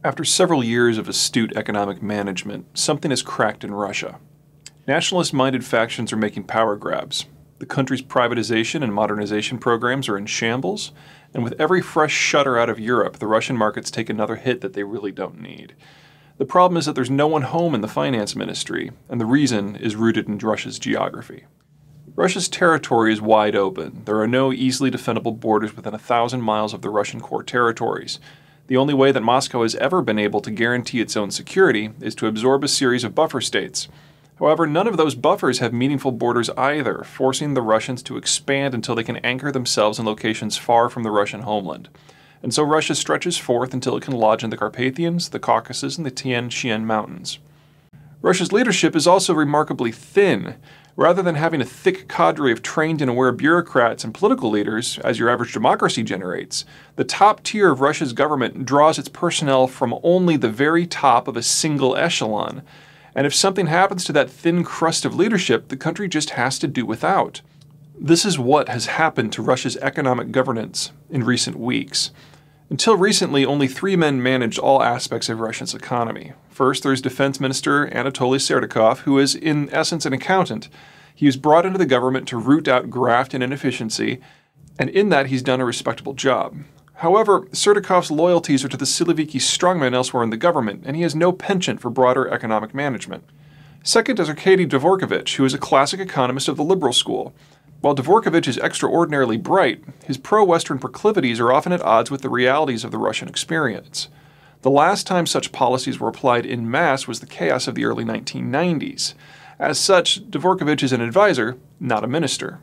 After several years of astute economic management, something has cracked in Russia. Nationalist-minded factions are making power grabs. The country's privatization and modernization programs are in shambles, and with every fresh shutter out of Europe, the Russian markets take another hit that they really don't need. The problem is that there's no one home in the finance ministry, and the reason is rooted in Russia's geography. Russia's territory is wide open. There are no easily defendable borders within 1,000 miles of the Russian core territories. The only way that Moscow has ever been able to guarantee its own security is to absorb a series of buffer states. However, none of those buffers have meaningful borders either, forcing the Russians to expand until they can anchor themselves in locations far from the Russian homeland. And so Russia stretches forth until it can lodge in the Carpathians, the Caucasus, and the Tian Shan Mountains. Russia's leadership is also remarkably thin. Rather than having a thick cadre of trained and aware bureaucrats and political leaders, as your average democracy generates, the top tier of Russia's government draws its personnel from only the very top of a single echelon. And if something happens to that thin crust of leadership, the country just has to do without. This is what has happened to Russia's economic governance in recent weeks. Until recently, only 3 men managed all aspects of Russia's economy. First, there's Defense Minister Anatoly Serdykov, who is in essence an accountant. He was brought into the government to root out graft and inefficiency, and in that he's done a respectable job. However, Serdykov's loyalties are to the Siloviki strongmen elsewhere in the government, and he has no penchant for broader economic management. Second is Arkady Dvorkovich, who is a classic economist of the liberal school. While Dvorkovich is extraordinarily bright, his pro-Western proclivities are often at odds with the realities of the Russian experience. The last time such policies were applied en masse was the chaos of the early 1990s. As such, Dvorkovich is an advisor, not a minister.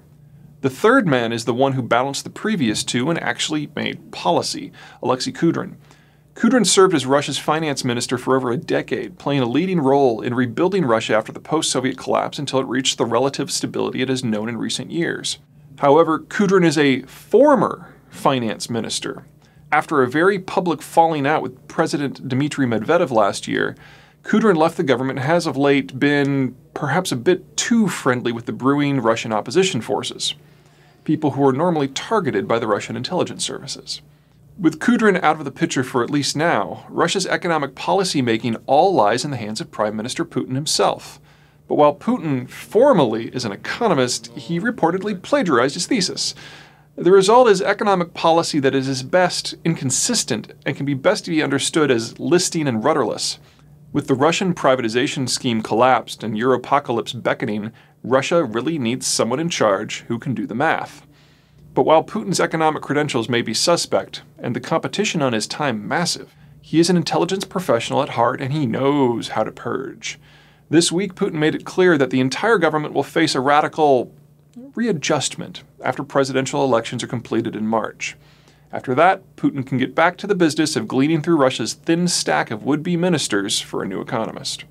The third man is the one who balanced the previous two and actually made policy, Alexei Kudrin. Kudrin served as Russia's finance minister for over a decade, playing a leading role in rebuilding Russia after the post-Soviet collapse until it reached the relative stability it has known in recent years. However, Kudrin is a former finance minister. After a very public falling out with President Dmitry Medvedev last year, Kudrin left the government and has of late been perhaps a bit too friendly with the brewing Russian opposition forces, people who are normally targeted by the Russian intelligence services. With Kudrin out of the picture for at least now, Russia's economic policy making all lies in the hands of Prime Minister Putin himself. But while Putin formally is an economist, he reportedly plagiarized his thesis. The result is economic policy that is at best inconsistent and can be best to be understood as listing and rudderless. With the Russian privatization scheme collapsed and Europocalypse beckoning, Russia really needs someone in charge who can do the math. But while Putin's economic credentials may be suspect, and the competition on his time massive, he is an intelligence professional at heart and he knows how to purge. This week, Putin made it clear that the entire government will face a radical readjustment after presidential elections are completed in March. After that, Putin can get back to the business of gleaning through Russia's thin stack of would-be ministers for a new economist.